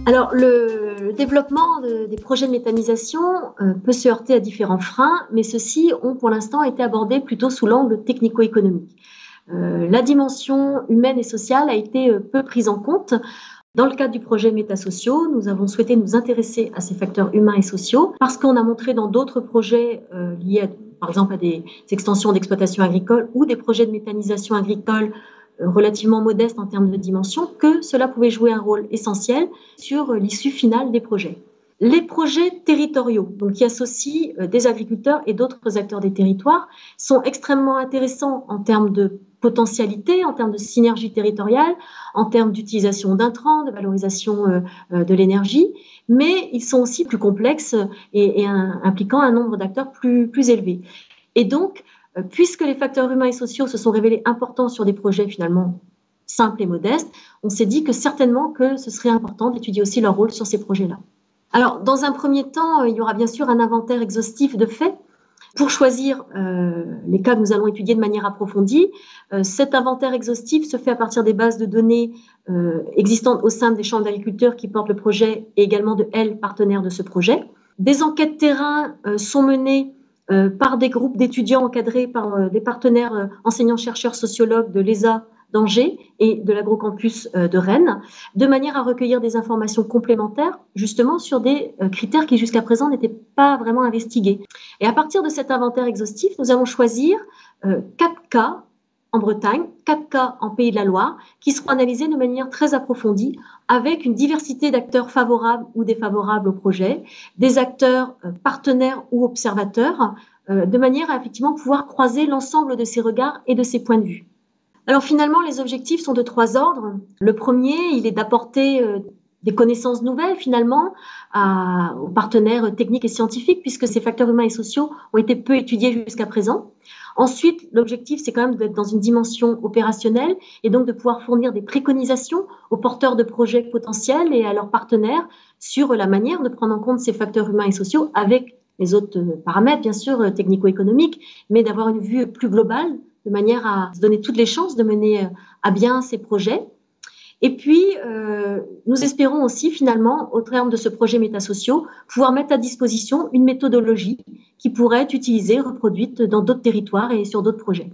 Alors, le développement des projets de méthanisation peut se heurter à différents freins, mais ceux-ci ont pour l'instant été abordés plutôt sous l'angle technico-économique. La dimension humaine et sociale a été peu prise en compte. Dans le cadre du projet Métasociaux, nous avons souhaité nous intéresser à ces facteurs humains et sociaux parce qu'on a montré dans d'autres projets liés par exemple à des extensions d'exploitation agricole ou des projets de méthanisation agricole relativement modestes en termes de dimension, que cela pouvait jouer un rôle essentiel sur l'issue finale des projets. Les projets territoriaux, donc qui associent des agriculteurs et d'autres acteurs des territoires, sont extrêmement intéressants en termes de potentialité, en termes de synergie territoriale, en termes d'utilisation d'intrants, de valorisation de l'énergie, mais ils sont aussi plus complexes et impliquant un nombre d'acteurs plus élevé. Et donc, puisque les facteurs humains et sociaux se sont révélés importants sur des projets finalement simples et modestes, on s'est dit que certainement que ce serait important d'étudier aussi leur rôle sur ces projets-là. Alors, dans un premier temps, il y aura bien sûr un inventaire exhaustif de faits pour choisir les cas que nous allons étudier de manière approfondie. Cet inventaire exhaustif se fait à partir des bases de données existantes au sein des chambres d'agriculteurs qui portent le projet et également de partenaires de ce projet. Des enquêtes terrain sont menées par des groupes d'étudiants encadrés par des partenaires enseignants-chercheurs sociologues de l'ESA d'Angers et de l'Agrocampus de Rennes, de manière à recueillir des informations complémentaires, justement sur des critères qui jusqu'à présent n'étaient pas vraiment investigués. Et à partir de cet inventaire exhaustif, nous allons choisir 4 cas en Bretagne, 4 cas en Pays de la Loire, qui seront analysés de manière très approfondie, avec une diversité d'acteurs favorables ou défavorables au projet, des acteurs partenaires ou observateurs, de manière à effectivement pouvoir croiser l'ensemble de ces regards et de ces points de vue. Alors finalement, les objectifs sont de 3 ordres. Le premier, il est d'apporter des connaissances nouvelles finalement aux partenaires techniques et scientifiques, puisque ces facteurs humains et sociaux ont été peu étudiés jusqu'à présent. Ensuite, l'objectif, c'est quand même d'être dans une dimension opérationnelle et donc de pouvoir fournir des préconisations aux porteurs de projets potentiels et à leurs partenaires sur la manière de prendre en compte ces facteurs humains et sociaux avec les autres paramètres, bien sûr, technico-économiques, mais d'avoir une vue plus globale de manière à se donner toutes les chances de mener à bien ces projets. Et puis, nous espérons aussi, finalement, au terme de ce projet Métasociaux, pouvoir mettre à disposition une méthodologie qui pourrait être utilisée, reproduite dans d'autres territoires et sur d'autres projets.